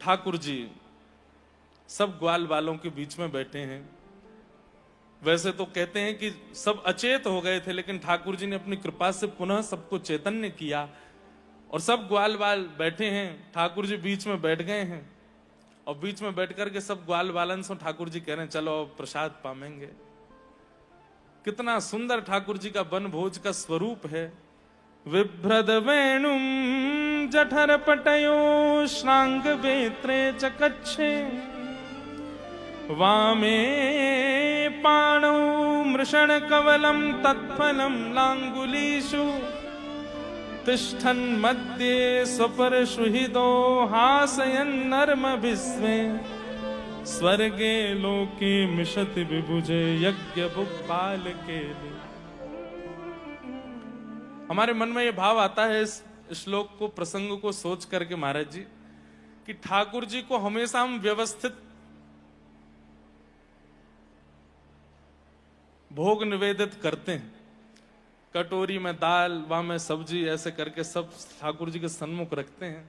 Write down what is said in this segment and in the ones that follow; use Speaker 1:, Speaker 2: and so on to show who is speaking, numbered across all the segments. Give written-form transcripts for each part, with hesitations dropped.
Speaker 1: ठाकुर जी सब ग्वाल वालों के बीच में बैठे हैं। वैसे तो कहते हैं कि सब अचेत हो गए थे, लेकिन ठाकुर जी ने अपनी कृपा से पुनः सबको चैतन्य किया और सब ग्वाल वाल बैठे हैं। ठाकुर जी बीच में बैठ गए हैं और बीच में बैठ करके सब ग्वाल वालन से ठाकुर जी कह रहे हैं चलो प्रसाद पामेंगे। कितना सुंदर ठाकुर जी का वन भोज का स्वरूप है। विभ्रद वेणुम जठर पटयो श्रांग वेत्रे चकच्छे वामे पाणौ मृषण कवलम तत्फलम लांगुलीषु तिष्ठन् मध्ये स्वपरशुहिदो हासयन् नर्म विस्मे स्वर्गे लोके मिषति विभुजे यज्ञ बुक्पाल के लिए। हमारे मन में ये भाव आता है इस श्लोक को, प्रसंग को सोच करके महाराज जी, कि ठाकुर जी को हमेशा हम व्यवस्थित भोग निवेदित करते हैं। कटोरी में दाल, वहां में सब्जी, ऐसे करके सब ठाकुर जी के सन्मुख रखते हैं।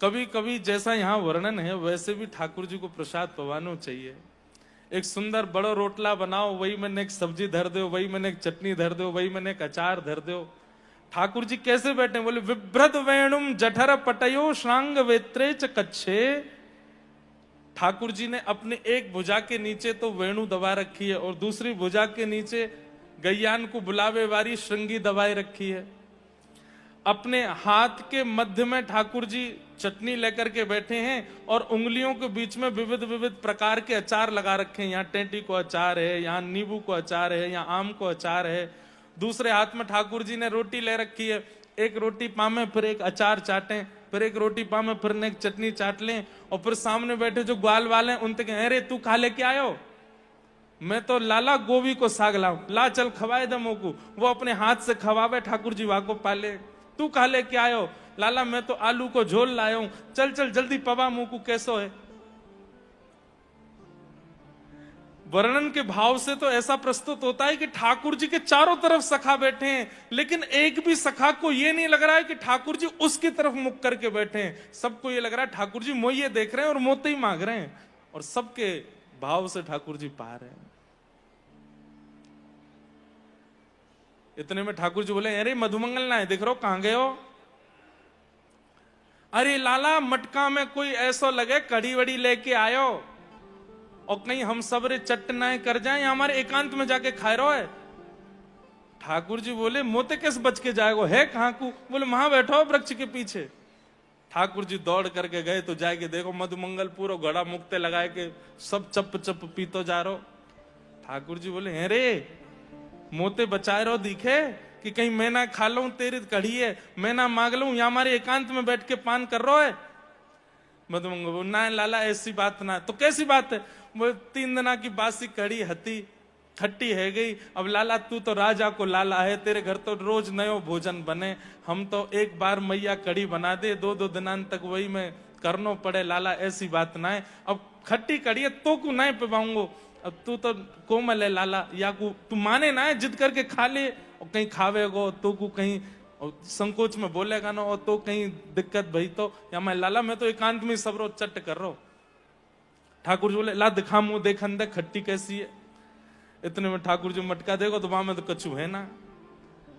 Speaker 1: कभी कभी जैसा यहाँ वर्णन है वैसे भी ठाकुर जी को प्रसाद पवाना चाहिए। एक सुंदर बड़ो रोटला बनाओ, वही मैंने एक सब्जी धर दो, वही मैंने एक चटनी धर दो, वही मैंने एक अचार धर दो। ठाकुर जी कैसे बैठे? बोले विभ्रत वेणुम जठर पटयो श्रांग वेत्रे च कच्छे। ठाकुर जी ने अपने एक भुजा के नीचे तो वेणु दबा रखी है और दूसरी भुजा के नीचे गैयान को बुलावे वाली श्रृंगी दबाए रखी है। अपने हाथ के मध्य में ठाकुर जी चटनी लेकर के बैठे हैं और उंगलियों के बीच में विविध विविध प्रकार के अचार लगा रखे हैं। यहाँ टेंटी को अचार है, यहाँ नींबू को अचार है, यहाँ आम को अचार है। दूसरे हाथ में ठाकुर जी ने रोटी ले रखी है। एक रोटी पामे फिर एक अचार चाटें, फिर एक रोटी पामे फिर एक चटनी चाट लें और फिर सामने बैठे जो ग्वाल वाले हैं उनसे कहें अरे तू खा लेके आयो, मैं तो लाला गोभी को साग लाऊं, ला चल खवाए दमो को। वो अपने हाथ से खवावे, ठाकुर जी वाको पाले। तू खा लेके आयो, लाला मैं तो आलू को झोल लाया हूं, चल चल जल्दी पवा मुंह को कैसो है। वर्णन के भाव से तो ऐसा प्रस्तुत होता है कि ठाकुर जी के चारों तरफ सखा बैठे हैं, लेकिन एक भी सखा को यह नहीं लग रहा है कि ठाकुर जी उसकी तरफ मुख करके बैठे हैं। सबको यह लग रहा है ठाकुर जी मोये देख रहे हैं और मोते ही मांग रहे हैं और सबके भाव से ठाकुर जी पा रहे हैं। इतने में ठाकुर जी बोले अरे मधुमंगल ना है, देख रहे हो कहां गए हो? अरे लाला मटका में कोई ऐसा लगे कड़ी वड़ी लेके आयो और कहीं हम सबरे चट्टनाएं कर जाएं, हमारे एकांत में जाके खाए रहो है। ठाकुर जी बोले मोते कैसे बच के जाएगो है कहां को? बोले वहां बैठो वृक्ष के पीछे। ठाकुर जी दौड़ करके गए तो जाके देखो मधुमंगल पूरा घड़ा मुक्ते लगाए के सब चप चप पीतो जा रहो। ठाकुर जी बोले अरे मोते बचाए रहो दिखे कि कहीं मैं ना खा लूं तेरी कढ़ी है, मैं ना मांग लूं, या हमारे एकांत में बैठ के पान कर रहा है। मधुमंगल ना लाला ऐसी बात ना। तो कैसी बात है? वो 3 दिना की बासी कढ़ी हती खट्टी है गई। अब लाला तू तो राजा को लाला है, तेरे घर तो रोज नयो भोजन बने, हम तो एक बार मैया कढ़ी बना दे, 2-2 दिनान तक वही में करनो पड़े। लाला ऐसी बात ना है, अब खट्टी कढ़ी है तो को नहीं पिवाऊंगो, अब तू तो कोमल है लाला, या को तू माने ना है जिद करके खा ले और कहीं खावेगो तो को कहीं संकोच में बोलेगा ना और तो कहीं दिक्कत भई तो, या मैं लाला मैं तो एकांत में सब रोज चट कर रहा हूं। ठाकुर जी बोले ला दिखा मुंह देख अंदर खट्टी कैसी है। इतने में ठाकुर जी मटका देखो तो वहां में तो कछु है ना।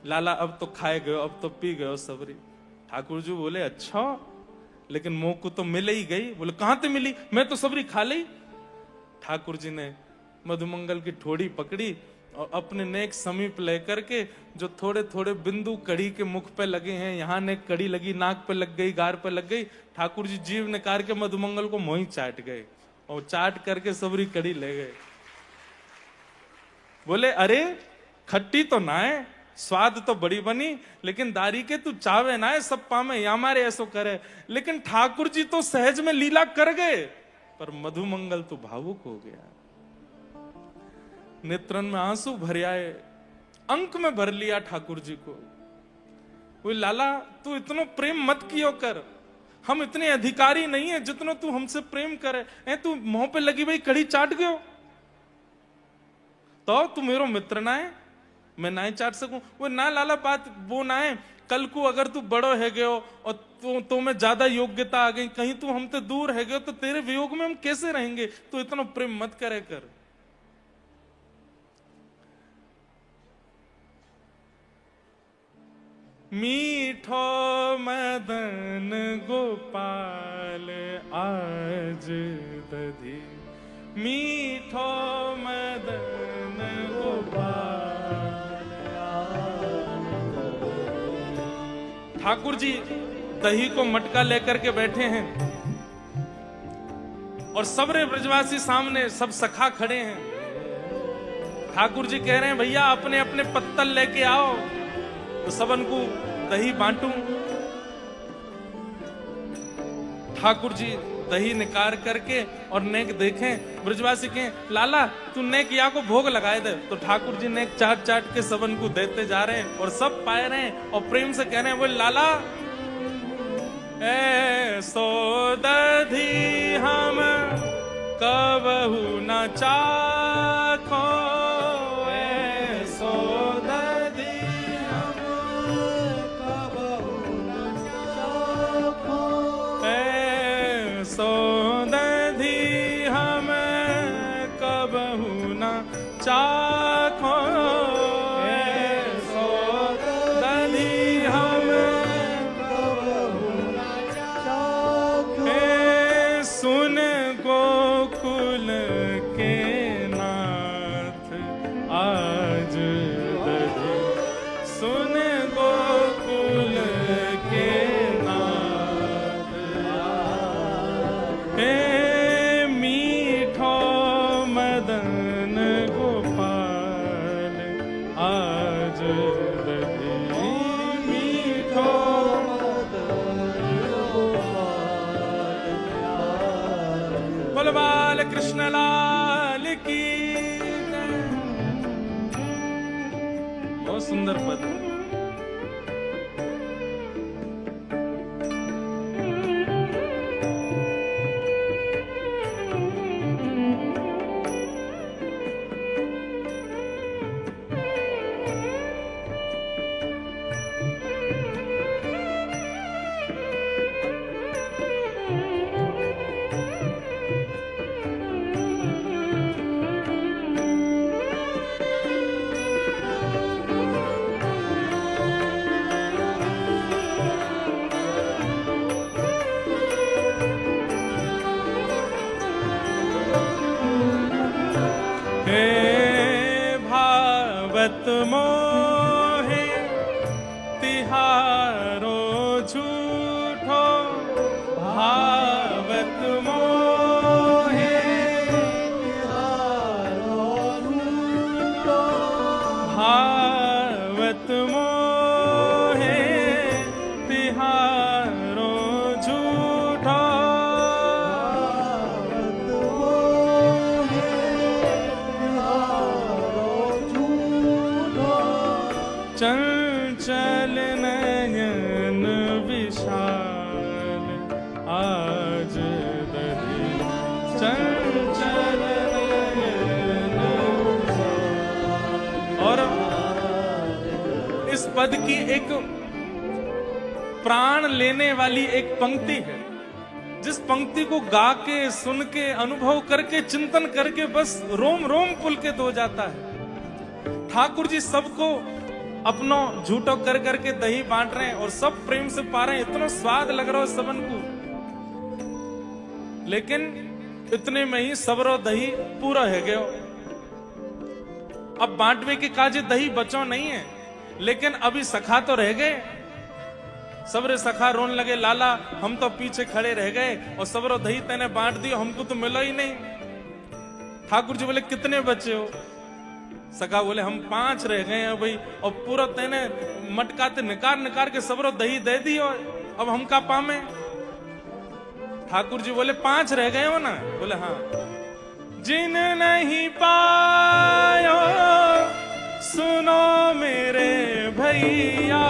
Speaker 1: लाला अब तो खाए गयो, अब तो पी गयो सबरी। ठाकुर जी बोले अच्छा लेकिन मुंह को तो मिले ही गई। बोले कहां से मिली? मैं तो सबरी खा ली। ठाकुर जी ने मधुमंगल की ठोड़ी पकड़ी और अपने नेक समीप लेकर के जो थोड़े थोड़े बिंदु कड़ी के मुख पे लगे हैं, यहाँ ने कड़ी लगी, नाक पे लग गई, गार पे लग गई, ठाकुर जी जीव निकाल के मधुमंगल को मोही चाट गए और चाट करके सबरी कड़ी ले गए। बोले अरे खट्टी तो ना है, स्वाद तो बड़ी बनी, लेकिन दारी के तू चावे ना है सब पामे, या हमारे ऐसो करे। लेकिन ठाकुर जी तो सहज में लीला कर गए, पर मधुमंगल तो भावुक हो गया। नेत्रन में आंसू भर आए, अंक में भर लिया ठाकुर जी को। वो लाला तू इतना प्रेम मत कियो कर, हम इतने अधिकारी नहीं है जितना तू हमसे प्रेम करे। ए तू मुंह पे लगी भाई कड़ी चाट गयो तो तू मेरो मित्र ना है, मैं ना ही चाट सकूं। वो ना लाला बात वो ना है कल को अगर तू बड़ो है गयो और तो में ज्यादा योग्यता आ गई, कहीं तू हमसे दूर है गयो, तो तेरे वियोग में हम कैसे रहेंगे? तू इतना प्रेम मत करे कर। मीठो मदन गोपाल आज दधी, मीठो मदन गोपाल आज दधी। ठाकुर जी दही को मटका लेकर के बैठे हैं और सबरे ब्रजवासी सामने, सब सखा खड़े हैं। ठाकुर जी कह रहे हैं भैया अपने अपने पत्तल लेके आओ तो सबन को दही बांटूं। ठाकुर जी दही निकाल करके और नेक देखें, ब्रजवासी कहें लाला तू नेक या को भोग लगाए दे, तो ठाकुर जी नेक चाट चाट के सबन को देते जा रहे हैं और सब पाए रहे हैं और प्रेम से कह रहे हैं वो लाला ऐसो दधी हम कबहू न चाखो, ऐसो दधी हम कबहू न चाखो, ऐसो दधी हम कबहू न चाखो, ऐसो दधी हम कबहू न चाखो। सुन गोकुल के नाथ आज दधी, सुन गोकुल के नाथ हे मीठो मदन गोपाल आज दधी, मीठो मदन गोपाल। बोल बाल कृष्ण लाल की जय। बहुत सुंदर पद। भावत मोहे तिहारो झूठो, भावत मोहे तिहारो झूठो, भावत मोहे तिहारो झूठो, चंचल नयन विशाल आज दधी, चंचल नयन विशाल। और इस पद की एक प्राण लेने वाली एक पंक्ति है, जिस पंक्ति को गा के सुन के अनुभव करके चिंतन करके बस रोम रोम पुलकित हो जाता है। ठाकुर जी सबको अपनो झूठो कर करके दही बांट रहे हैं और सब प्रेम से पा रहे हैं, इतना स्वाद लग रहा है सबन को। लेकिन इतने में ही सबरो दही पूरा है गयो। अब बांटवे के काजे दही बचो नहीं है, लेकिन अभी सखा तो रह गए। सबरे सखा रोन लगे लाला हम तो पीछे खड़े रह गए और सबरो दही तेने बांट दियो, हमको तो मिला ही नहीं। ठाकुर जी बोले कितने बचे हो? सखा बोले हम 5 रह गए हैं भाई, और पूरा तेने मटकाते निकार निकार के सबरो दही दे दी, और अब हम का पामे? ठाकुर जी बोले 5 रह गए हो ना? बोले हाँ। जिन नहीं पायो सुनो मेरे भैया,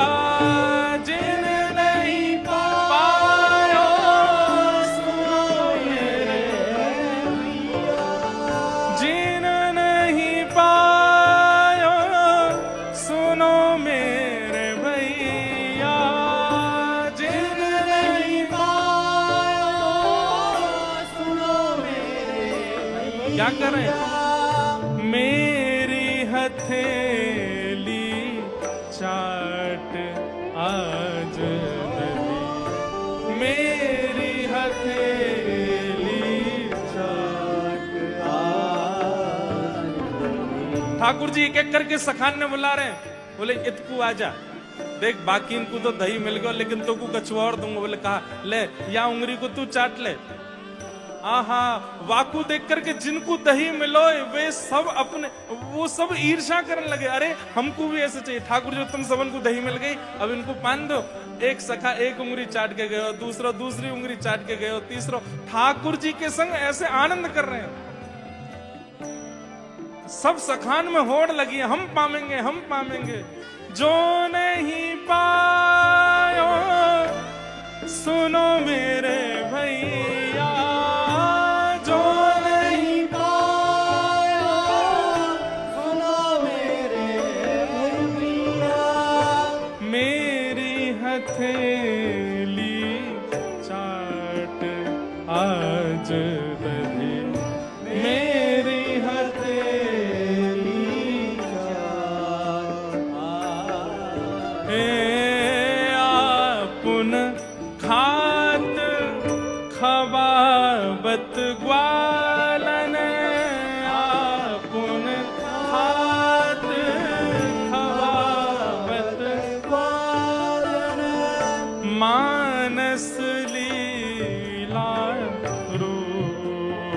Speaker 1: जिन नहीं पायो सुनो मेरे भैया, जिन नहीं पायो सुनो मेरे भैया, क्या कर रहे हैं? मेरी हथेली चाट आज दली, मेरी हथेली चाट आज दली। ठाकुर जी एक एक करके सखान ने बुला रहे हैं। बोले इतकू आजा, देख बाकी इनको तो दही मिल गया लेकिन तो को कछुआ और दूंगा। बोले कहा ले या उंगली को तू चाट ले। आहा, वाकू देख करके जिनको दही मिलो वे सब अपने वो सब ईर्ष्या करने लगे। अरे हमको भी ऐसे चाहिए। ठाकुर जी तुम सबन को दही मिल गई, अब इनको पान दो। एक सखा एक उंगली चाट के गयो, दूसरा दूसरी उंगली चाट के गयो, तीसरा ठाकुर जी के संग ऐसे आनंद कर रहे हैं। सब सखान में होड़ लगी है, हम पावेंगे हम पावेंगे। जो नहीं पायो सुनो मेरे भैया, जो नहीं पायो सुनो मेरे भैया। मेरी हथेली चाट आज दही, मेरी हथेली आपुन खात खवावत ग्वालन, आपुन खात खवावत ग्वालन। मानस लीला रूप,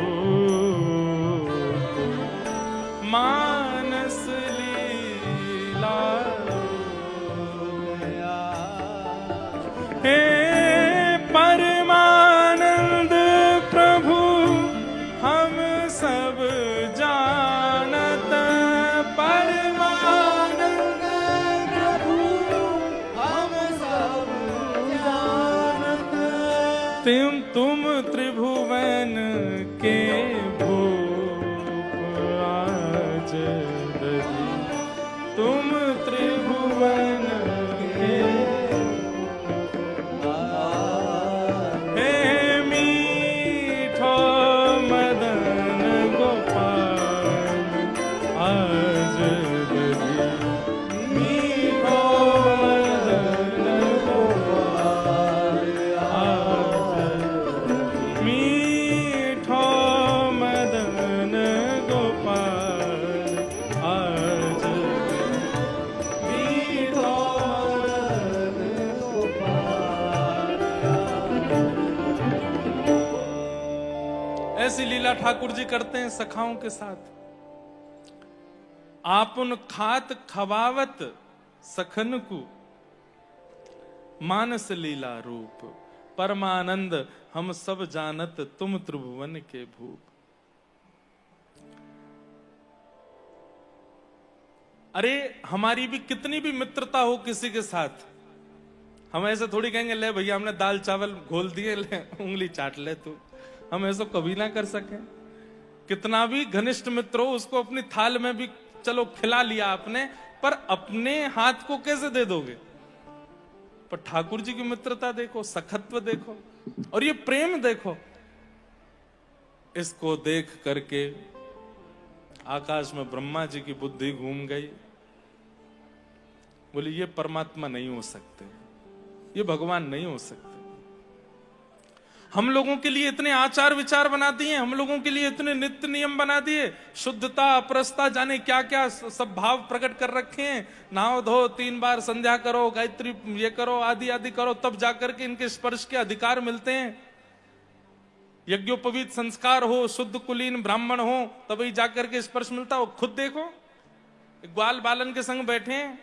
Speaker 1: मानस लीला हे परमानंद प्रभु हम सब जानत। परमानंद प्रभु हम सब जानत। तुम त्रिभुवन के भूप आज दही, तुम त्रिभुवन के ऐसी लीला ठाकुर जी करते हैं सखाओं के साथ। आपुन खात खवावत सखन को, मानस लीला रूप। परमानंद हम सब जानत, तुम त्रिभुवन के भूप। अरे हमारी भी कितनी भी मित्रता हो किसी के साथ, हम ऐसे थोड़ी कहेंगे ले भैया हमने दाल चावल घोल दिए, ले उंगली चाट ले तू। हम ऐसा कभी ना कर सके। कितना भी घनिष्ठ मित्र हो उसको अपनी थाल में भी चलो खिला लिया आपने, पर अपने हाथ को कैसे दे दोगे? पर ठाकुर जी की मित्रता देखो, सखत्व देखो और ये प्रेम देखो। इसको देख करके आकाश में ब्रह्मा जी की बुद्धि घूम गई। बोले ये परमात्मा नहीं हो सकते, ये भगवान नहीं हो सकते। हम लोगों के लिए इतने आचार विचार बना दिए, हम लोगों के लिए इतने नित्य नियम बना दिए, शुद्धता अपरसता जाने क्या क्या सब भाव प्रकट कर रखे हैं। नहाओ धो 3 बार संध्या करो, गायत्री ये करो, आदि आदि करो, तब जाकर के इनके स्पर्श के अधिकार मिलते हैं। यज्ञोपवीत संस्कार हो, शुद्ध कुलीन ब्राह्मण हो, तभी जाकर के स्पर्श मिलता हो। खुद देखो, ग्वाल बालन के संग बैठे हैं,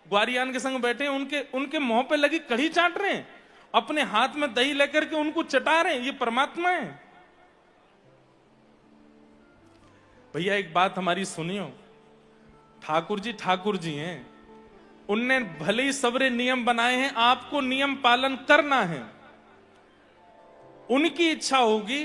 Speaker 1: ग्वारियान के संग बैठे हैं, उनके मुंह पे लगी कढ़ी चाट रहे हैं, अपने हाथ में दही लेकर के उनको चटा रहे हैं। ये परमात्मा है भैया। एक बात हमारी सुनियो, ठाकुर जी हैं, उनने भले ही सबरे नियम बनाए हैं, आपको नियम पालन करना है। उनकी इच्छा होगी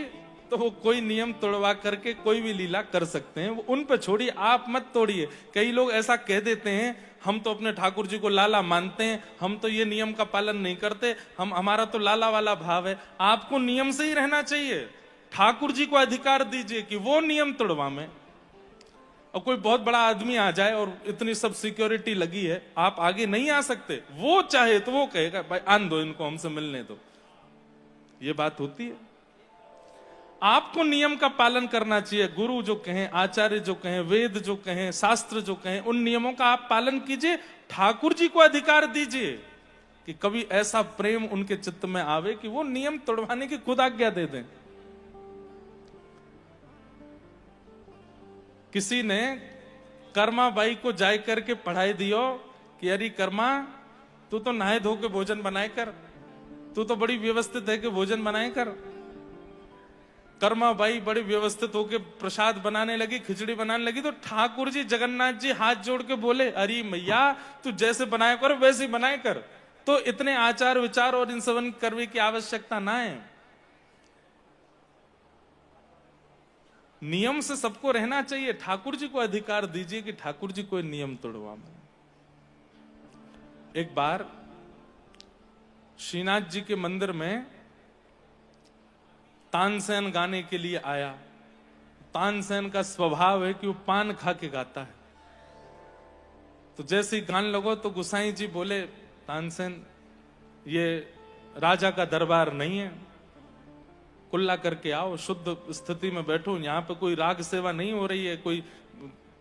Speaker 1: तो वो कोई नियम तोड़वा करके कोई भी लीला कर सकते हैं, वो उन पे छोड़िए, आप मत तोड़िए। कई लोग ऐसा कह देते हैं हम तो अपने ठाकुर जी को लाला मानते हैं, हम तो ये नियम का पालन नहीं करते, हमारा तो लाला वाला भाव है। आपको नियम से ही रहना चाहिए। ठाकुर जी को अधिकार दीजिए कि वो नियम तोड़वा में। और कोई बहुत बड़ा आदमी आ जाए और इतनी सब सिक्योरिटी लगी है, आप आगे नहीं आ सकते, वो चाहे तो वो कहेगा भाई आन दो इनको, हमसे मिलने दो। ये बात होती है। आपको नियम का पालन करना चाहिए। गुरु जो कहें, आचार्य जो कहें, वेद जो कहें, शास्त्र जो कहें, उन नियमों का आप पालन कीजिए। ठाकुर जी को अधिकार दीजिए कि कभी ऐसा प्रेम उनके चित्त में आवे कि वो नियम तोड़वाने की खुद आज्ञा दे दें। किसी ने कर्मा बाई को जाय करके पढ़ाई दियो कि अरे कर्मा, तू तो नहाए धो के भोजन बनाए कर, तू तो बड़ी व्यवस्थित है कि भोजन बनाए कर। कर्मा बाई बड़ी व्यवस्थित होके प्रसाद बनाने लगी, खिचड़ी बनाने लगी, तो ठाकुर जी जगन्नाथ जी हाथ जोड़ के बोले अरे मैया तू जैसे बनाया कर वैसे ही बनाए कर। तो इतने आचार विचार और इन सब करने की आवश्यकता ना है। नियम से सबको रहना चाहिए। ठाकुर जी को अधिकार दीजिए कि ठाकुर जी कोई नियम तोड़वा। एक बार श्रीनाथ जी के मंदिर में तानसेन गाने के लिए आया। तानसेन का स्वभाव है कि वो पान खा के गाता है। तो जैसे ही गान लगो तो गुसाई जी बोले तानसेन ये राजा का दरबार नहीं है, कुल्ला करके आओ, शुद्ध स्थिति में बैठो, यहाँ पे कोई राग सेवा नहीं हो रही है, कोई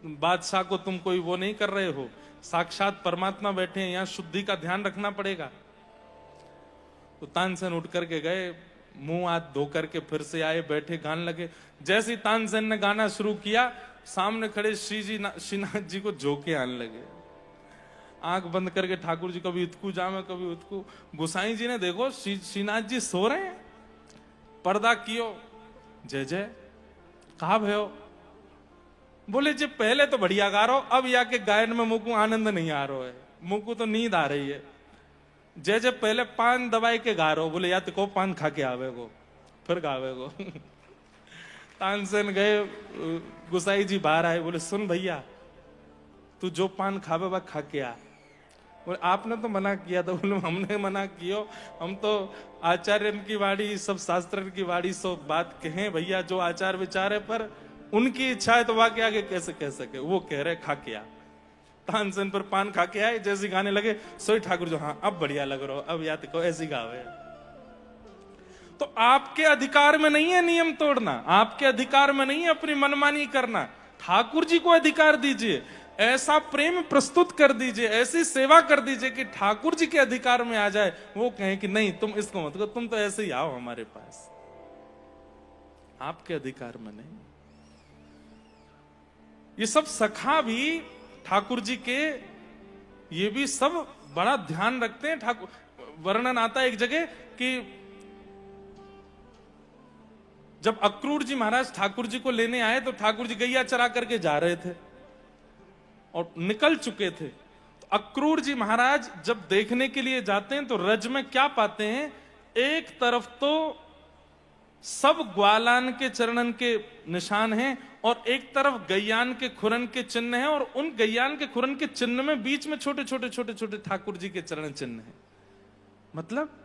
Speaker 1: बादशाह को तुम कोई वो नहीं कर रहे हो, साक्षात परमात्मा बैठे हैं, यहाँ शुद्धि का ध्यान रखना पड़ेगा। तो तानसेन उठ करके गए, मुंह हाथ धो करके फिर से आए, बैठे गान लगे। जैसे ही तानसेन ने गाना शुरू किया, सामने खड़े श्रीनाथ जी को झोंके आने लगे। आंख बंद करके ठाकुर जी कभी इतकू जामे कभी उतकू। गोसाई जी ने देखो श्रीनाथ जी सो रहे हैं, पर्दा कियो, जय जय कहा भयो। बोले जी पहले तो बढ़िया गा रहो, अब या के गायन में मुझको आनंद नहीं आ रहा है, मुझको तो नींद आ रही है। जय जय पहले पान दबाई के गा रहो। बोले या तो को पान खा के आवे को फिर गावे को। तानसेन गए, गुसाई जी बाहर आए, बोले सुन भैया तू जो पान खावे वह खा के आ। बोले आपने तो मना किया था। बोले हमने मना किया, हम तो आचार्य की वाणी सब शास्त्र की वाणी सब बात कहें भैया, जो आचार विचार है, पर उनकी इच्छा है तो वहां के आगे कैसे कह सके। वो कह रहे खा के आ। तानसेन पर पान खा के आए, जैसे गाने लगे सोई ठाकुर जो हाँ अब बढ़िया लग रहा हो, अब याद को ऐसी गावे। तो आपके अधिकार में नहीं है नियम तोड़ना, आपके अधिकार में नहीं है अपनी मनमानी करना। ठाकुर जी को अधिकार दीजिए, ऐसा प्रेम प्रस्तुत कर दीजिए, ऐसी सेवा कर दीजिए कि ठाकुर जी के अधिकार में आ जाए। वो कहें कि नहीं तुम इसको मत करो, तुम तो ऐसे ही आओ हमारे पास, आपके अधिकार में नहीं। ये सब सखा भी ठाकुर जी के, ये भी सब बड़ा ध्यान रखते हैं। ठाकुर वर्णन आता है एक जगह कि जब अक्रूर जी महाराज ठाकुर जी को लेने आए तो ठाकुर जी गैया चरा करके जा रहे थे और निकल चुके थे। तो अक्रूर जी महाराज जब देखने के लिए जाते हैं तो रज में क्या पाते हैं, एक तरफ तो सब ग्वालान के चरणन के निशान हैं और एक तरफ गैयान के खुरन के चिन्ह हैं, और उन गैयान के खुरन के चिन्ह में बीच में छोटे छोटे छोटे छोटे ठाकुर जी के चरण चिन्ह हैं। मतलब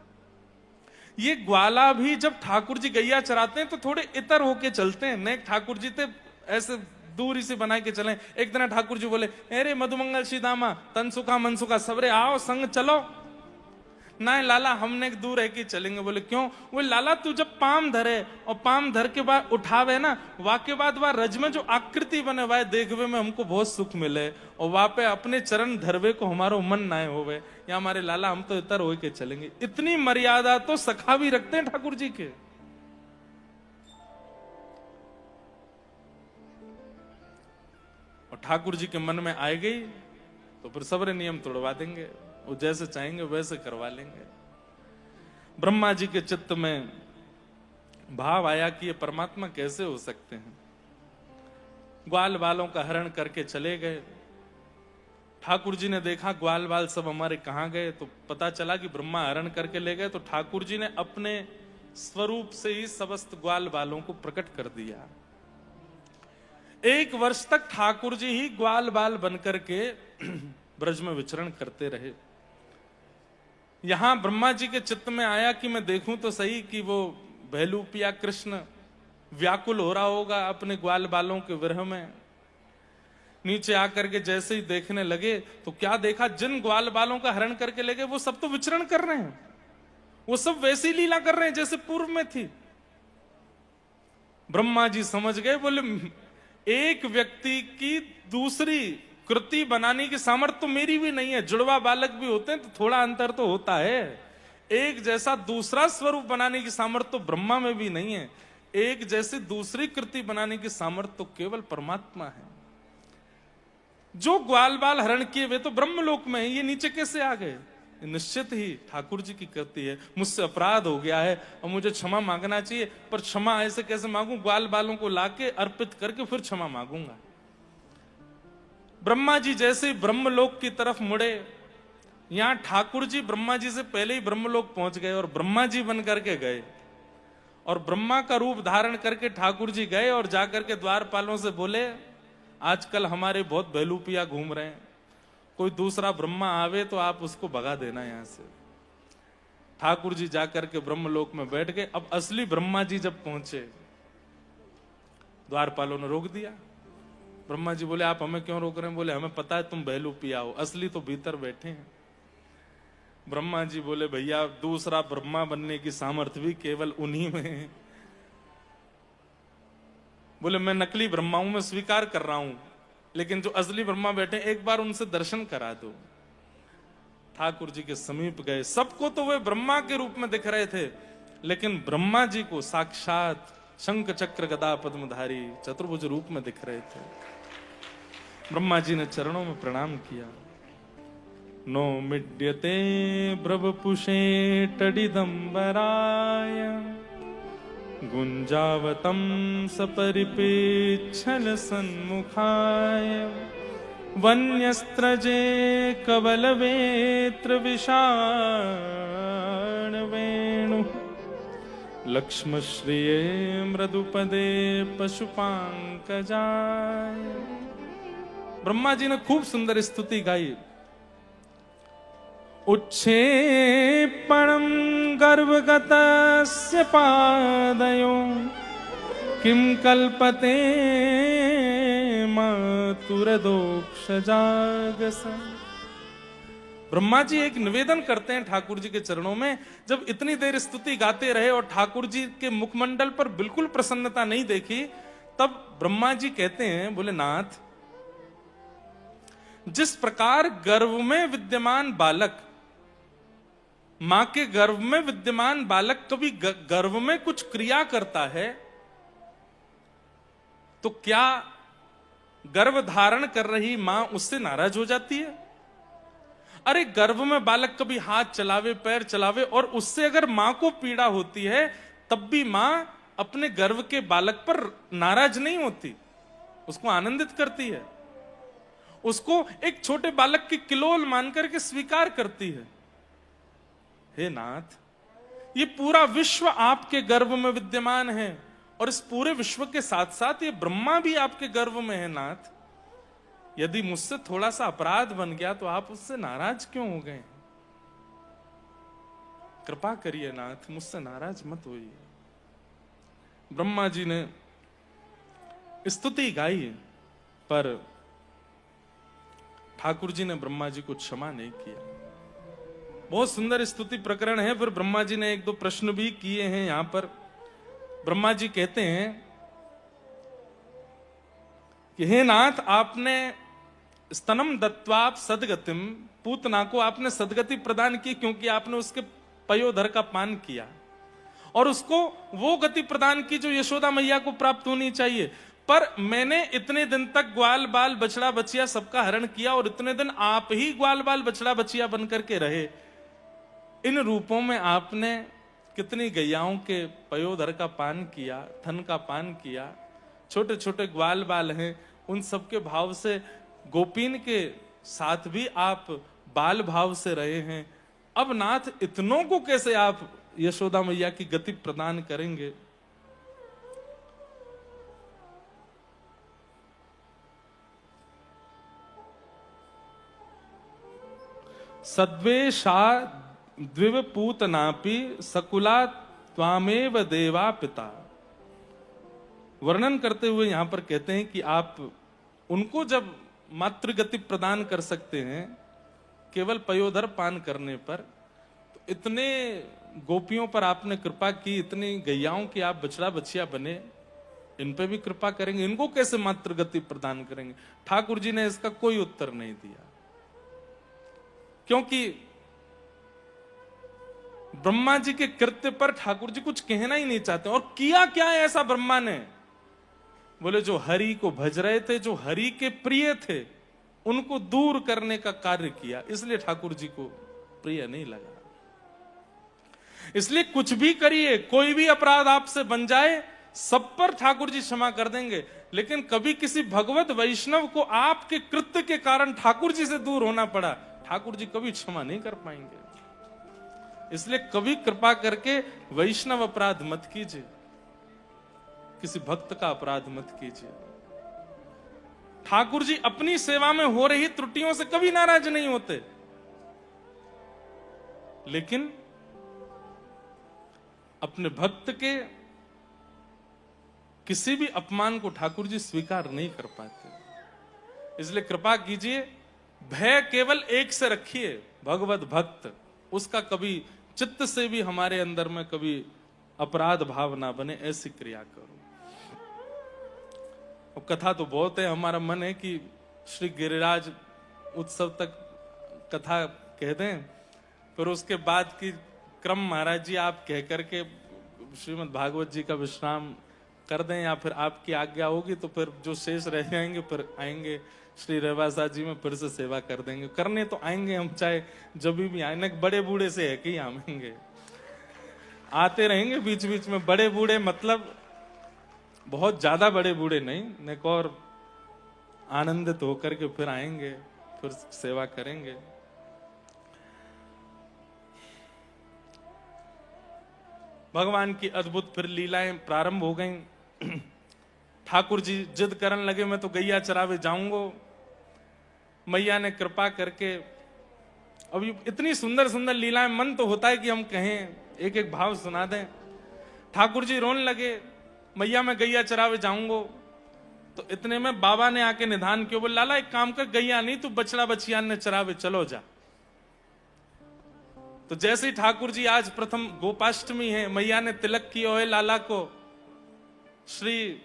Speaker 1: ये ग्वाला भी जब ठाकुर जी गैया चराते हैं तो थोड़े इतर होके चलते हैं, नहीं ठाकुर जी थे ऐसे दूरी से बना के चले। एक दिन ठाकुर जी बोले अरे मधुमंगल श्रीदामा तनसुखा मनसुखा सबरे आओ संग चलो। ना लाला हमने दूर है कि चलेंगे। बोले क्यों? वो लाला तू जब पाम धरे और पाम धर के बाद उठावे ना, वहां के बाद वह रज में जो आकृति बने वह देखवे में हमको बहुत सुख मिले, और वहां पे अपने चरण धरवे को हमारो मन ना होवे, या हमारे लाला हम तो इतर हो के चलेंगे। इतनी मर्यादा तो सखा भी रखते हैं ठाकुर जी के। और ठाकुर जी के मन में आए गई तो फिर सबरे नियम तोड़वा देंगे, वो जैसे चाहेंगे वैसे करवा लेंगे। ब्रह्मा जी के चित्त में भाव आया कि ये परमात्मा कैसे हो सकते हैं। ग्वाल बालों का हरण करके चले गए। ठाकुर जी ने देखा ग्वाल बाल सब हमारे कहां गए, तो पता चला कि ब्रह्मा हरण करके ले गए। तो ठाकुर जी ने अपने स्वरूप से ही समस्त ग्वाल बालों को प्रकट कर दिया। 1 वर्ष तक ठाकुर जी ही ग्वाल बाल बनकर के ब्रज में विचरण करते रहे। यहां ब्रह्मा जी के चित्त में आया कि मैं देखूं तो सही कि वो भैलूपिया कृष्ण व्याकुल हो रहा होगा अपने ग्वाल बालों के विरह में। नीचे आकर के जैसे ही देखने लगे तो क्या देखा, जिन ग्वाल बालों का हरण करके ले गए वो सब तो विचरण कर रहे हैं, वो सब वैसी लीला कर रहे हैं जैसे पूर्व में थी। ब्रह्मा जी समझ गए, बोले एक व्यक्ति की दूसरी कृति बनाने की सामर्थ्य तो मेरी भी नहीं है, जुड़वा बालक भी होते हैं तो थोड़ा अंतर तो होता है। एक जैसा दूसरा स्वरूप बनाने की सामर्थ्य तो ब्रह्मा में भी नहीं है, एक जैसी दूसरी कृति बनाने की सामर्थ्य तो केवल परमात्मा है। जो ग्वाल बाल हरण किए वे तो ब्रह्मलोक में है, ये नीचे कैसे आ गए? निश्चित ही ठाकुर जी की कृति है। मुझसे अपराध हो गया है और मुझे क्षमा मांगना चाहिए, पर क्षमा ऐसे कैसे मांगू? ग्वाल बालों को लाके अर्पित करके फिर क्षमा मांगूंगा। ब्रह्मा जी जैसे ही ब्रह्मलोक की तरफ मुड़े, यहां ठाकुर जी ब्रह्मा जी से पहले ही ब्रह्मलोक पहुंच गए और ब्रह्मा जी बन करके गए, और ब्रह्मा का रूप धारण करके ठाकुर जी गए और जाकर के द्वारपालों से बोले, आजकल हमारे बहुत बहलूपिया घूम रहे हैं, कोई दूसरा ब्रह्मा आवे तो आप उसको भगा देना यहां से। ठाकुर जी जाकर के ब्रह्मलोक में बैठ गए। अब असली ब्रह्मा जी जब पहुंचे, द्वारपालों ने रोक दिया। ब्रह्मा जी बोले, आप हमें क्यों रोक रहे हैं? बोले, हमें पता है तुम बहलूपिया हो, असली तो भीतर बैठे हैं। ब्रह्मा जी बोले, भैया दूसरा ब्रह्मा बनने की सामर्थ्य भी केवल उन्हीं में है। बोले, मैं नकली ब्रह्मा हूं, मैं स्वीकार कर रहा हूं, लेकिन जो असली ब्रह्मा बैठे एक बार उनसे दर्शन करा दो। ठाकुर जी के समीप गए। सबको तो वे ब्रह्मा के रूप में दिख रहे थे, लेकिन ब्रह्मा जी को साक्षात शंख चक्र गदा पद्मधारी चतुर्भुज रूप में दिख रहे थे। ब्रह्मा जी ने चरणों में प्रणाम किया। नो मिड्यते ब्रवपुषे टडिदंबराय गुंजावतम सपरिपेच्छल सन्मुखाय वन्यस्त्रजे कवलवेत्र विषाण वेणु लक्ष्मश्रिये मृदुपदे पशुपांकजाय। ब्रह्मा जी ने खूब सुंदर स्तुति गाई। उच्छेपणं गर्भगतस्य पादयो किं कल्पते मातुरदोक्षजागस। ब्रह्मा जी एक निवेदन करते हैं ठाकुर जी के चरणों में। जब इतनी देर स्तुति गाते रहे और ठाकुर जी के मुखमंडल पर बिल्कुल प्रसन्नता नहीं देखी, तब ब्रह्मा जी कहते हैं, बोले, नाथ, जिस प्रकार गर्भ में विद्यमान बालक, मां के गर्भ में विद्यमान बालक कभी गर्भ में कुछ क्रिया करता है, तो क्या गर्भ धारण कर रही मां उससे नाराज हो जाती है? अरे गर्भ में बालक कभी हाथ चलावे, पैर चलावे, और उससे अगर मां को पीड़ा होती है, तब भी मां अपने गर्भ के बालक पर नाराज नहीं होती, उसको आनंदित करती है, उसको एक छोटे बालक की किलोल मानकर के स्वीकार करती है। हे नाथ, ये पूरा विश्व आपके गर्भ में विद्यमान है, और इस पूरे विश्व के साथ साथ ये ब्रह्मा भी आपके गर्भ में है। नाथ, यदि मुझसे थोड़ा सा अपराध बन गया तो आप उससे नाराज क्यों हो गए? कृपा करिए नाथ, मुझसे नाराज मत होइए। ब्रह्मा जी ने स्तुति गाई, पर ठाकुर जी ने ब्रह्मा जी को क्षमा नहीं किया। बहुत सुंदर स्तुति प्रकरण है। फिर ब्रह्मा जी ने एक दो प्रश्न भी किए हैं यहां पर। ब्रह्मा जी कहते हैं कि हे नाथ, आपने स्तनम दत्वाप सदगतिम, पूतना को आपने सदगति प्रदान की, क्योंकि आपने उसके पयोधर का पान किया और उसको वो गति प्रदान की जो यशोदा मैया को प्राप्त होनी चाहिए। पर मैंने इतने दिन तक ग्वाल बाल बछड़ा बछिया सबका हरण किया, और इतने दिन आप ही ग्वाल बाल बछड़ा बछिया बनकर के रहे। इन रूपों में आपने कितनी गैयाओं के पयोधर का पान किया, थन का पान किया, छोटे छोटे ग्वाल बाल हैं, उन सबके भाव से गोपीन के साथ भी आप बाल भाव से रहे हैं। अब नाथ, इतनों को कैसे आप यशोदा मैया की गति प्रदान करेंगे? सद्वेषा द्विवपूतनापि सकुला त्वामेव देवा पिता। वर्णन करते हुए यहां पर कहते हैं कि आप उनको जब मातृगति प्रदान कर सकते हैं केवल पयोधर पान करने पर, तो इतने गोपियों पर आपने कृपा की, इतनी गैयाओं की आप बछड़ा बछिया बने, इन पे भी कृपा करेंगे, इनको कैसे मातृगति प्रदान करेंगे? ठाकुर जी ने इसका कोई उत्तर नहीं दिया, क्योंकि ब्रह्मा जी के कृत्य पर ठाकुर जी कुछ कहना ही नहीं चाहते। और किया क्या है ऐसा ब्रह्मा ने? बोले जो हरि को भज रहे थे, जो हरि के प्रिय थे, उनको दूर करने का कार्य किया, इसलिए ठाकुर जी को प्रिय नहीं लगा। इसलिए कुछ भी करिए, कोई भी अपराध आपसे बन जाए, सब पर ठाकुर जी क्षमा कर देंगे, लेकिन कभी किसी भगवत वैष्णव को आपके कृत्य के कारण ठाकुर जी से दूर होना पड़ा, ठाकुर जी कभी क्षमा नहीं कर पाएंगे। इसलिए कभी कृपा करके वैष्णव अपराध मत कीजिए, किसी भक्त का अपराध मत कीजिए। ठाकुर जी अपनी सेवा में हो रही त्रुटियों से कभी नाराज नहीं होते, लेकिन अपने भक्त के किसी भी अपमान को ठाकुर जी स्वीकार नहीं कर पाते। इसलिए कृपा कीजिए, भय केवल एक से रखिए, भगवत भक्त, उसका कभी चित्त से भी हमारे अंदर में कभी अपराध भाव ना बने, ऐसी क्रिया करो। और कथा तो बहुत है, हमारा मन है कि श्री गिरिराज उत्सव तक कथा कह दें, फिर उसके बाद की क्रम महाराज जी आप कह करके श्रीमद् भागवत जी का विश्राम कर दें, या फिर आपकी आज्ञा होगी तो फिर जो शेष रह जाएंगे फिर आएंगे श्री रेवासा जी में, फिर से सेवा कर देंगे। करने तो आएंगे हम, चाहे जब भी आए, बड़े बूढ़े से है कि आएंगे, आते रहेंगे बीच बीच में। बड़े बूढ़े मतलब बहुत ज्यादा बड़े बूढ़े नहीं, एक और आनंदित होकर के फिर आएंगे, फिर सेवा करेंगे। भगवान की अद्भुत फिर लीलाएं प्रारंभ हो गईं। ठाकुर जी जिद करने लगे, मैं तो गैया चरावे जाऊंगा। मैया ने कृपा करके, अभी इतनी सुंदर सुंदर लीलाएं, मन तो होता है कि हम कहें, एक एक भाव सुना दें। ठाकुर जी रोने लगे, मैया मैं गैया चरावे जाऊंगा। तो इतने में बाबा ने आके निधान किया, बोले लाला एक काम कर, गैया नहीं तू बछड़ा बछियान ने चरावे चलो जा। तो जैसे ही ठाकुर जी, आज प्रथम गोपाष्टमी है, मैया ने तिलक किया है लाला को, श्री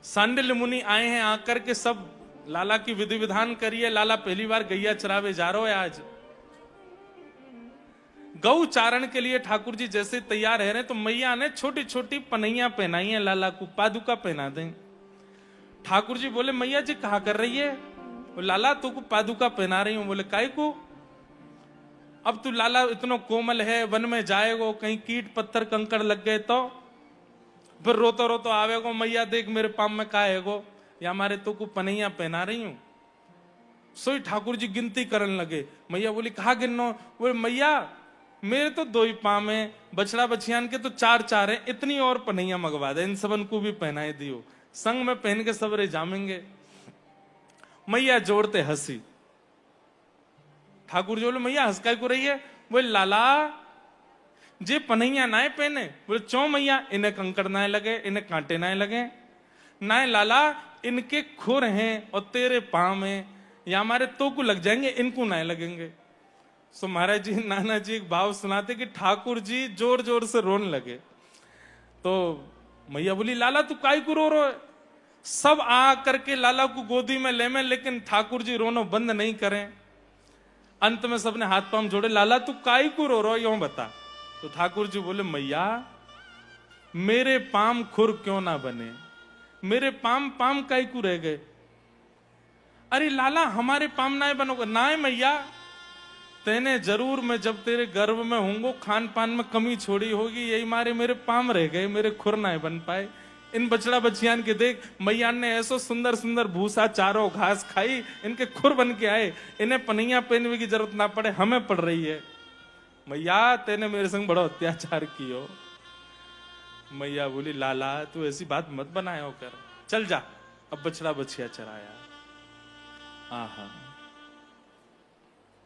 Speaker 1: सांडिल्य मुनि आए हैं, आकर के सब लाला की विधि विधान करिए, लाला पहली बार गैया चरावे जा रहा है आज। गौ चारण के लिए ठाकुर जी जैसे तैयार रह रहे हैं, तो मैया ने छोटी छोटी पनैया पहनाई है लाला को, पादुका पहना दें। ठाकुर जी बोले मैया जी कहा कर रही है? लाला तू को पादुका पहना रही हूं। बोले काय को? अब तू लाला इतना कोमल है, वन में जाएगो, कहीं कीट पत्थर कंकड़ लग गए तो फिर रोतो रोतो आवेगो, मैया देख मेरे पाम में का है गो, या हमारे तो को पनैया पहना रही हूं। सोई ठाकुर जी गिनती करने लगे। मैया बोली कहा गिनो? बोले मैया मेरे तो 2 ही पाम है, बछड़ा बछियान के तो 4 हैं, इतनी और पनैया मंगवा दे, इन सबन को भी पहनाए दियो, संग में पहन के सबरे जामेंगे। मैया जोड़ते हंसी। ठाकुर जी बोले मैया हंस काय को रही है? बोले लाला जे पनैया नाए पहने। बोले चौ मैया, इन्हें कंकड़ नाए लगे, इन्हें कांटे नाए लगे। नाए लाला इनके खुर हैं और तेरे पाम हैं, या हमारे तो को लग जाएंगे, इनको नाए लगेंगे। सो महाराज जी, नाना जी एक भाव सुनाते कि ठाकुर जी जोर जोर से रोने लगे। तो मैया बोली लाला तू काय को रो है? सब आ करके लाला को गोदी में ले में, लेकिन ठाकुर जी रोना बंद नहीं करें। अंत में सबने हाथ पांव जोड़े, लाला तू काय को रो यूं बता। तो ठाकुर जी बोले मैया मेरे पाम खुर क्यों ना बने, मेरे पाम पाम काय को रह गए। अरे लाला हमारे पाम नाए बनोगे? नाए मैया, तेने जरूर मैं जब तेरे गर्भ में होंगो खान पान में कमी छोड़ी होगी, यही मारे मेरे पाम रह गए, मेरे खुर नाए बन पाए। इन बछड़ा बछियान के देख, मैया ने ऐसो सुंदर सुंदर भूसा चारो घास खाई, इनके खुर बन के आए, इन्हें पनैया पहनने की जरूरत ना पड़े, हमें पड़ रही है। मैया तेने मेरे संग बड़ा अत्याचार कियो। मैया बोली लाला तू ऐसी बात मत बनाया कर, चल जा अब बछड़ा बछिया चराया। आहा,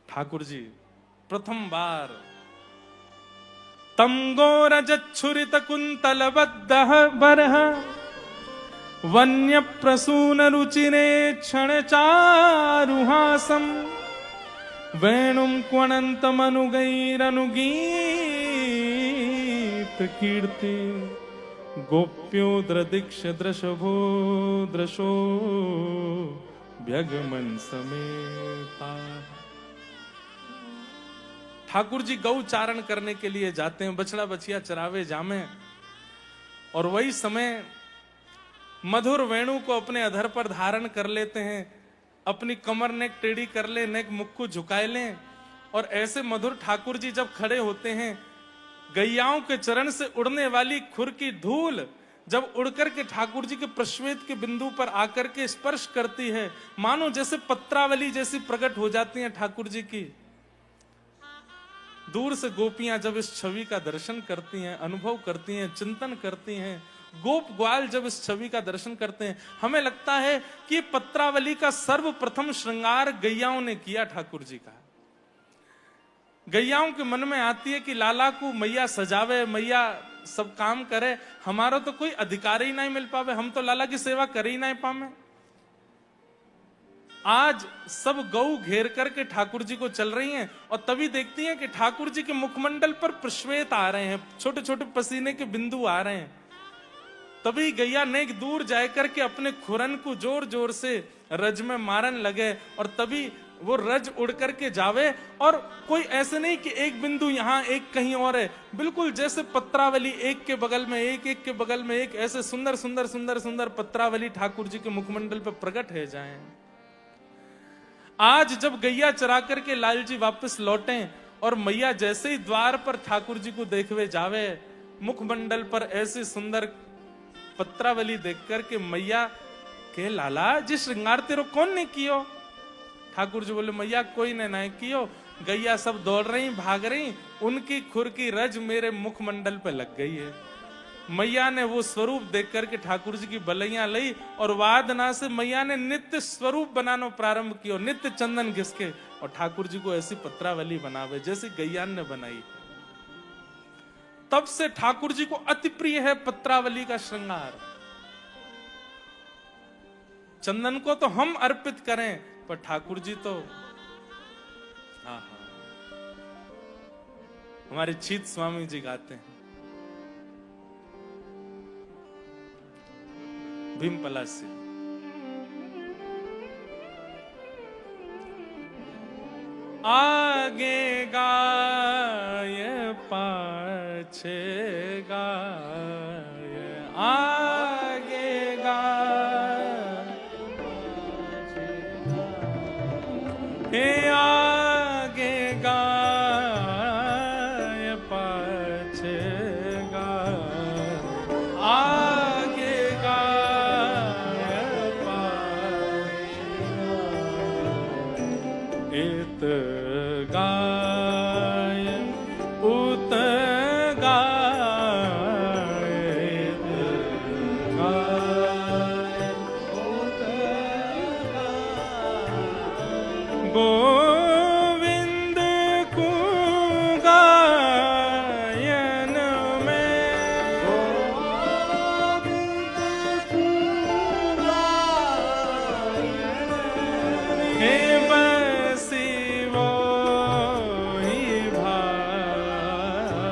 Speaker 1: ठाकुर जी प्रथम बार तम गोरजच्छुरित कुंतलबद्धः बरः वन्य प्रसून रुचिरे क्षण चारुहासम वेणुम क्वणन्तमनुगैरनुगीत कीर्ति गोप्योद्रदीक्ष दृशभो दृशो व्यगमन समेता। ठाकुर जी गौ चारण करने के लिए जाते हैं, बछड़ा बछिया चरावे जामे, और वही समय मधुर वेणु को अपने अधर पर धारण कर लेते हैं, अपनी कमर नेक टेढ़ी कर ले, नेक मुख को झुकाए लें, और ऐसे मधुर ठाकुर जी जब खड़े होते हैं, गैयाओं के चरण से उड़ने वाली खुर की धूल जब उड़कर के ठाकुर जी के प्रश्वेत के बिंदु पर आकर के स्पर्श करती है, मानो जैसे पत्रावली जैसी प्रकट हो जाती हैं ठाकुर जी की। दूर से गोपियां जब इस छवि का दर्शन करती हैं, अनुभव करती हैं, चिंतन करती हैं, गोप ग्वाल जब इस छवि का दर्शन करते हैं, हमें लगता है कि पत्रावली का सर्वप्रथम श्रृंगार गैयाओं ने किया ठाकुर जी का। गैयाओं के मन में आती है कि लाला को मैया सजावे, मैया सब काम करे, हमारा तो कोई अधिकार ही नहीं मिल पावे, हम तो लाला की सेवा कर ही नहीं पावे। आज सब गौ घेर करके ठाकुर जी को चल रही हैं, और तभी देखती हैं कि ठाकुर जी के मुखमंडल पर प्रश्वेत आ रहे हैं, छोटे छोटे पसीने के बिंदु आ रहे हैं। तभी गैया नेक दूर जाए करके अपने खुरन को जोर जोर से रज में मारन लगे, और तभी वो रज उड़ करके जावे, और कोई ऐसे नहीं कि एक बिंदु यहाँ एक कहीं और है, बिल्कुल जैसे पत्रावली एक के बगल में एक, एक के बगल में एक, ऐसे सुंदर सुंदर सुंदर सुंदर पत्रावली ठाकुर जी के मुखमंडल पर प्रकट है जाए। आज जब गैया चरा करके लाल जी वापस लौटे, और मैया जैसे ही द्वार पर ठाकुर जी को देखवे जावे, मुखमंडल पर ऐसे सुंदर पत्रावली देख करके मैया के लाला जी श्रृंगार तेरो कौन ने कियो? ठाकुर जी बोले मैया कोई ने नहीं कियो, गैया सब दौड़ रही भाग रही, उनकी खुर की रज मेरे मुखमंडल पे लग गई है। मैया ने वो स्वरूप देख करके ठाकुर जी की बलैया ली, और वादना से मैया ने नित्य स्वरूप बनाना प्रारंभ किया, नित्य चंदन घिसके, और ठाकुर जी को ऐसी पत्रावली बनावे जैसे गैयान ने बनाई। तब से ठाकुर जी को अति प्रिय है पत्रावली का श्रृंगार। चंदन को तो हम अर्पित करें, पर ठाकुर जी तो हमारे चीत स्वामी जी गाते हैं, भीम पलासी, आगे गाय पाछे गाय, आगे गाय, हे आगे गाय पाछे गाय, आगे गाय पाछे गाय, इत गाय उत गाय, इत गाय उत गाय, गोविंद को गायन में, गोविंद को गायन में, हे बसी वो ही भाई,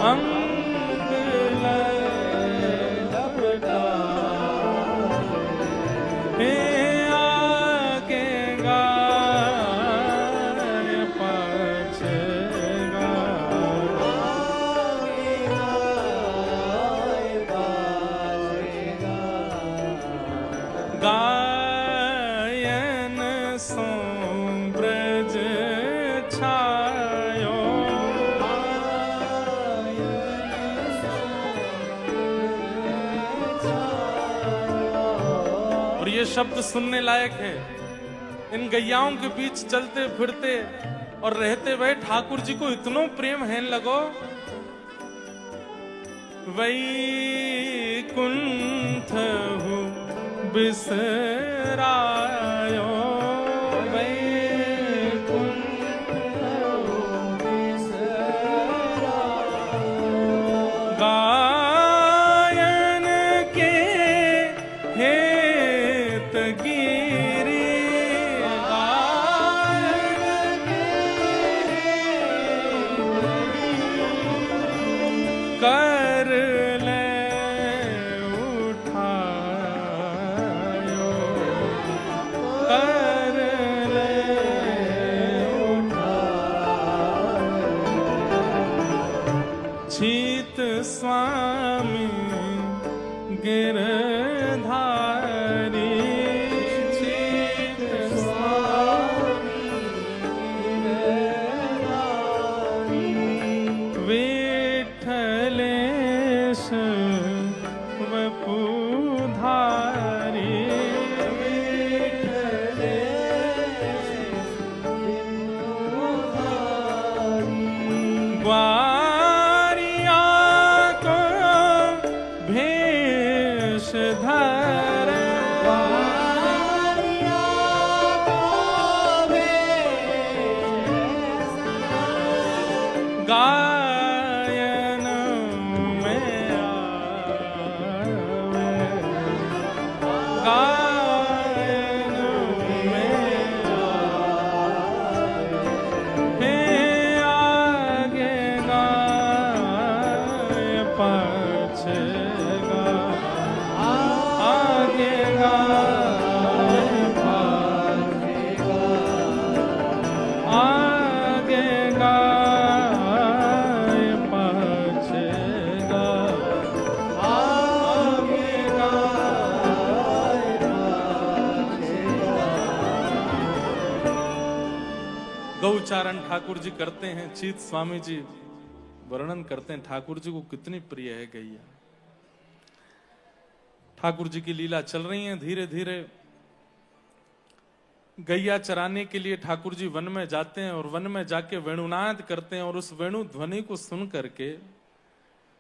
Speaker 1: अंग लपटा हे आगे गाय पाछे गायन सो ब्रज छायो। और ये शब्द सुनने लायक है। इन गैयाओं के बीच चलते फिरते और रहते हुए ठाकुर जी को इतनो प्रेम है लगो। वैकुंठ बिसरायो गायन के हेत गिरी गायन कर ले उठायो कर ले उठायो। छीत स्वामी गिरधारी छीत स्वामी गिरधारी विठलेश वपुधारी विठलेश वपुधारी ग्वारिया को भेष धर ग्वारिया को भेष गायन में आवे गायन में आवे हे आगे गाय पाछे आगे गाय पाछे आगे गाय पाछे आगे गाय पाछे। गौचारण ठाकुर जी करते हैं। चीत स्वामी जी वर्णन करते हैं ठाकुर जी को कितनी प्रिय है गैया। ठाकुर जी की लीला चल रही है। धीरे धीरे गैया चराने के लिए ठाकुर जी वन में जाते हैं और वन में जाके वेणुनाद करते हैं और उस वेणु ध्वनि को सुन करके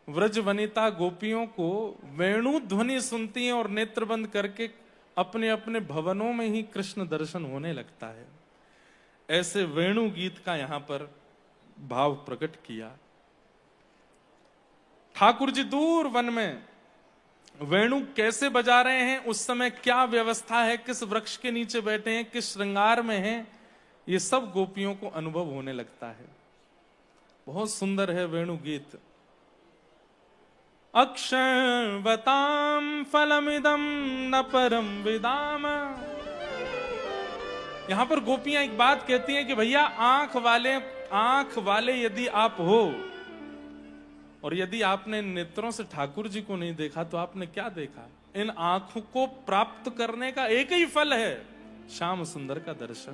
Speaker 1: व्रज वनिता गोपियों को वेणु ध्वनि सुनती हैं और नेत्र बंद करके अपने अपने भवनों में ही कृष्ण दर्शन होने लगता है। ऐसे वेणु गीत का यहां पर भाव प्रकट किया। ठाकुर जी दूर वन में वेणु कैसे बजा रहे हैं, उस समय क्या व्यवस्था है, किस वृक्ष के नीचे बैठे हैं, किस श्रृंगार में हैं, ये सब गोपियों को अनुभव होने लगता है। बहुत सुंदर है वेणु गीत। अक्षवताम फलमिदम न परम विदाम। यहां पर गोपियां एक बात कहती हैं कि भैया आंख वाले यदि आप हो और यदि आपने नेत्रों से ठाकुर जी को नहीं देखा तो आपने क्या देखा। इन आंखों को प्राप्त करने का एक ही फल है, श्याम सुंदर का दर्शन।